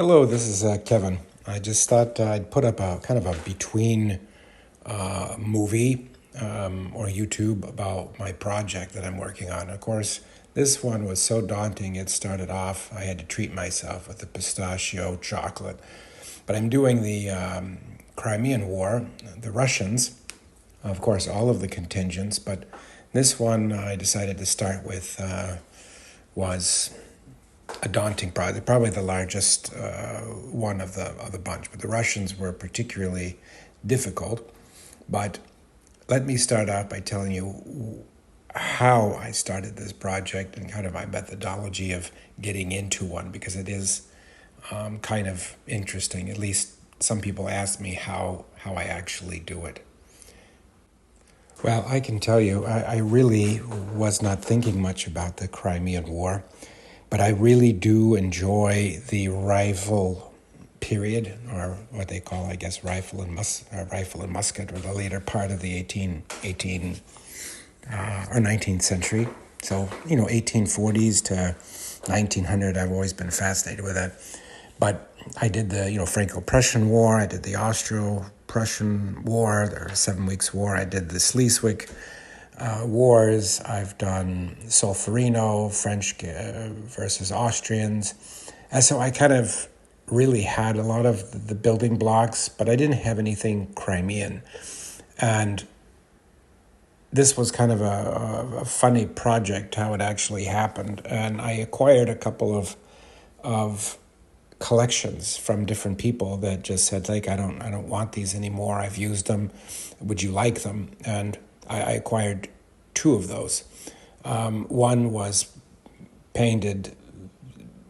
Hello, this is Kevin. I just thought I'd put up a kind of a between movie or YouTube about my project that I'm working on. Of course, this one was so daunting, it started off, I had to treat myself with the pistachio chocolate. But I'm doing the Crimean War, the Russians, of course, all of the contingents, but this one I decided to start with was a daunting project, probably the largest one of the bunch. But the Russians were particularly difficult. But let me start out by telling you how I started this project and kind of my methodology of getting into one, because it is kind of interesting. At least some people ask me how I actually do it. Well, I can tell you, I really was not thinking much about the Crimean War, but I really do enjoy the rifle period, or what they call, I guess, rifle and musket, or the later part of the 18 or 19th century. So, 1840s to 1900, I've always been fascinated with that. But I did the, Franco-Prussian War, I did the Austro-Prussian War, the 7 Weeks War, I did the Schleswig wars, I've done Solferino, French versus Austrians. And so I kind of really had a lot of the building blocks, but I didn't have anything Crimean. And this was kind of a funny project, how it actually happened. And I acquired a couple of collections from different people that just said, like, I don't want these anymore. I've used them. Would you like them? And I acquired two of those. One was painted.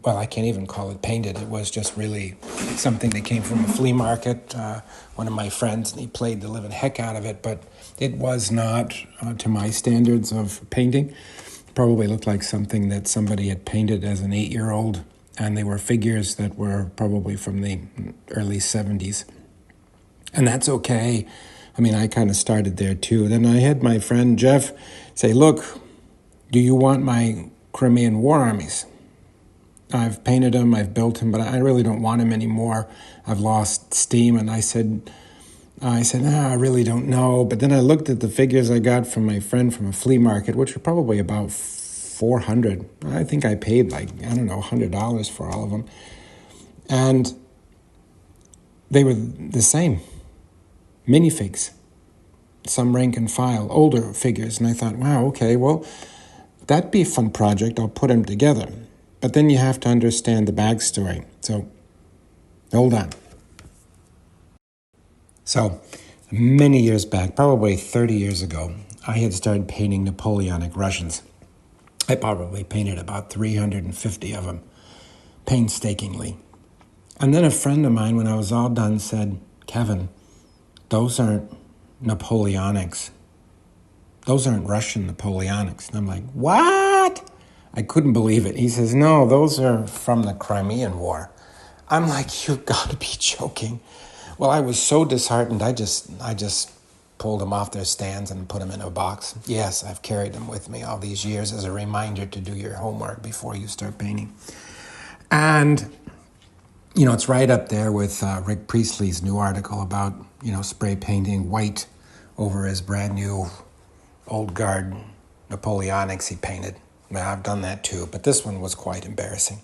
Well, I can't even call it painted. It was just really something that came from a flea market. One of my friends, and he played the living heck out of it, but it was not to my standards of painting. It probably looked like something that somebody had painted as an 8-year-old, and they were figures that were probably from the early 70s. And that's okay. I mean, I kind of started there too. Then I had my friend Jeff say, look, do you want my Crimean War armies? I've painted them, I've built them, but I really don't want them anymore. I've lost steam. And I said, I really don't know. But then I looked at the figures I got from my friend from a flea market, which were probably about $400. I think I paid $100 for all of them. And they were the same. Minifigs, some rank and file, older figures. And I thought, wow, okay, well, that'd be a fun project. I'll put them together. But then you have to understand the backstory. So, hold on. So, many years back, probably 30 years ago, I had started painting Napoleonic Russians. I probably painted about 350 of them, painstakingly. And then a friend of mine, when I was all done, said, Kevin, those aren't Napoleonics. Those aren't Russian Napoleonics. And I'm like, what? I couldn't believe it. He says, no, those are from the Crimean War. I'm like, you've got to be joking. Well, I was so disheartened, I just pulled them off their stands and put them in a box. Yes, I've carried them with me all these years as a reminder to do your homework before you start painting. And it's right up there with Rick Priestley's new article about, spray painting white over his brand new old guard Napoleonics he painted. Well, I've done that too, but this one was quite embarrassing.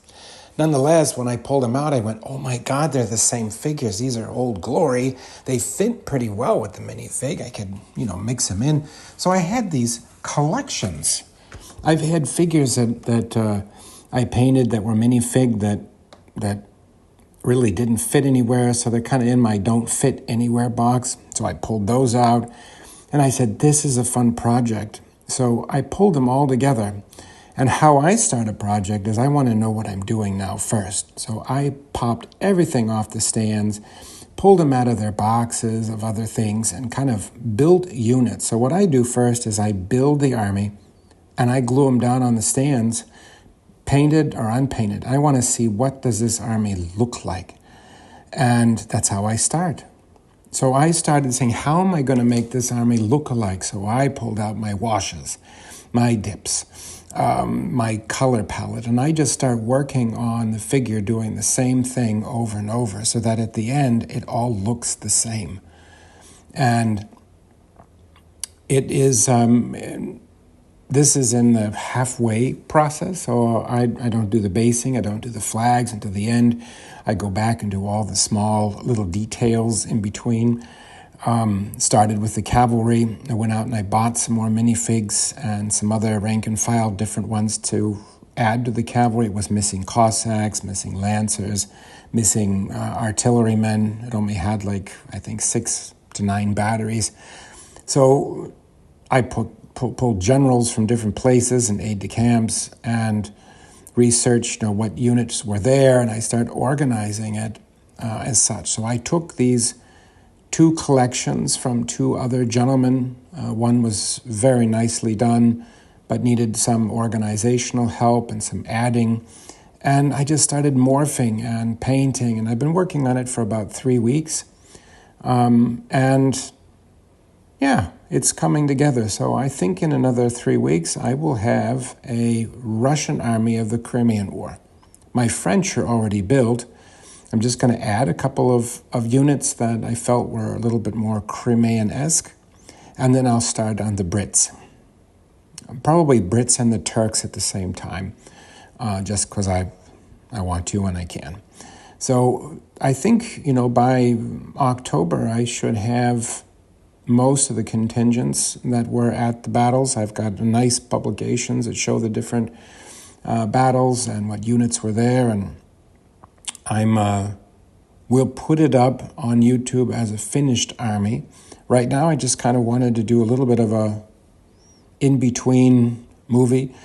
Nonetheless, when I pulled them out, I went, oh my God, they're the same figures. These are Old Glory. They fit pretty well with the minifig. I could, mix them in. So I had these collections. I've had figures that I painted that were minifig that really didn't fit anywhere, so they're kind of in my don't fit anywhere box. So I pulled those out, and I said, this is a fun project. So I pulled them all together. And how I start a project is I want to know what I'm doing now first. So I popped everything off the stands, pulled them out of their boxes of other things, and kind of built units. So what I do first is I build the army, and I glue them down on the stands, painted or unpainted. I want to see, what does this army look like? And that's how I start. So I started saying, how am I going to make this army look alike? So I pulled out my washes, my dips, my color palette, and I just start working on the figure doing the same thing over and over so that at the end it all looks the same. And it is, this is in the halfway process, so I don't do the basing, I don't do the flags until the end. I go back and do all the small little details in between. Started with the cavalry. I went out and I bought some more minifigs and some other rank and file different ones to add to the cavalry. It was missing Cossacks, missing Lancers, missing artillerymen. It only had like, I think, 6 to 9 batteries. So I pulled generals from different places and aide-de-camps and researched what units were there, and I started organizing it as such. So I took these 2 collections from 2 other gentlemen. One was very nicely done, but needed some organizational help and some adding. And I just started morphing and painting, and I've been working on it for about 3 weeks. And yeah, it's coming together. So I think in another 3 weeks, I will have a Russian army of the Crimean War. My French are already built. I'm just going to add a couple of units that I felt were a little bit more Crimean-esque, and then I'll start on the Brits. Probably Brits and the Turks at the same time, just because I want to and I can. So I think, by October, I should have most of the contingents that were at the battles. I've got nice publications that show the different battles and what units were there, and we'll put it up on YouTube as a finished army. Right now, I just kind of wanted to do a little bit of a in-between movie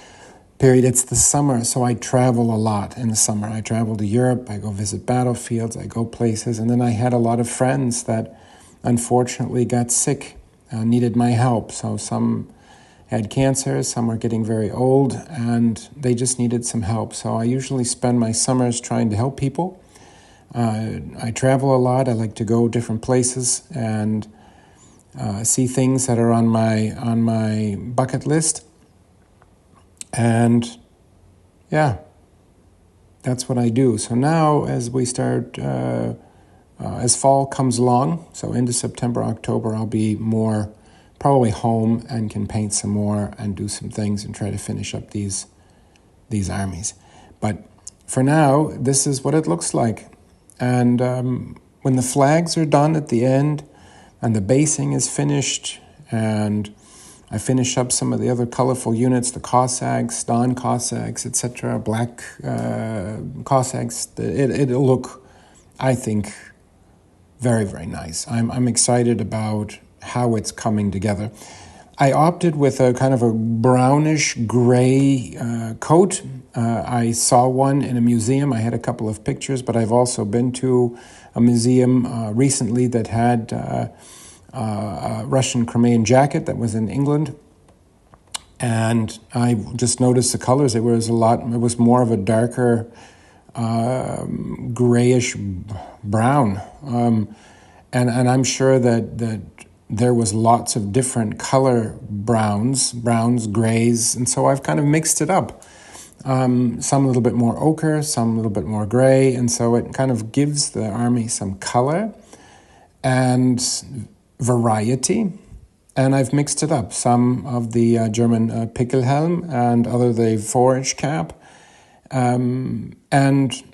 period. It's the summer, so I travel a lot in the summer. I travel to Europe, I go visit battlefields, I go places, and then I had a lot of friends that unfortunately got sick, needed my help. So some had cancer, some were getting very old, and they just needed some help. So I usually spend my summers trying to help people. I travel a lot. I like to go different places and see things that are on my bucket list. And yeah, that's what I do. So now as we start, as fall comes along, so into September, October, I'll be more probably home and can paint some more and do some things and try to finish up these armies. But for now, this is what it looks like. And when the flags are done at the end and the basing is finished and I finish up some of the other colorful units, the Cossacks, non-Cossacks, etc., black Cossacks, it'll look, I think, very, very nice. I'm excited about how it's coming together. I opted with a kind of a brownish gray coat. I saw one in a museum. I had a couple of pictures, but I've also been to a museum recently that had a Russian Crimean jacket that was in England. And I just noticed the colors. It was more of a darker grayish brown. And I'm sure that there was lots of different color browns, grays, and so I've kind of mixed it up. Some a little bit more ochre, some a little bit more gray, and so it kind of gives the army some color and variety. And I've mixed it up. Some of the German Pickelhelm and other the forage cap. And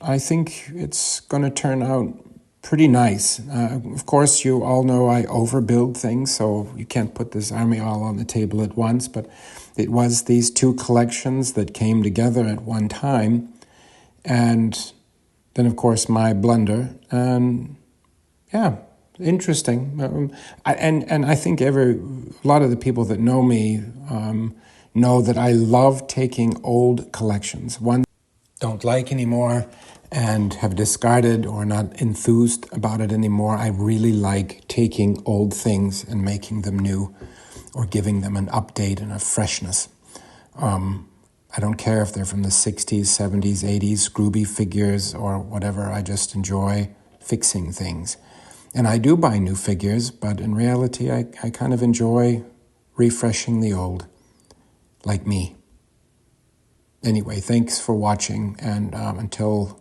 I think it's going to turn out pretty nice. Of course, you all know I overbuild things, so you can't put this army all on the table at once, but it was these 2 collections that came together at one time, and then, of course, my blunder, and yeah, interesting. And I think a lot of the people that know me know that I love taking old collections, ones I don't like anymore, and have discarded or not enthused about it anymore. I really like taking old things and making them new or giving them an update and a freshness. I don't care if they're from the 60s, 70s, 80s, Scrooby figures or whatever. I just enjoy fixing things. And I do buy new figures, but in reality, I kind of enjoy refreshing the old, like me. Anyway, thanks for watching, and until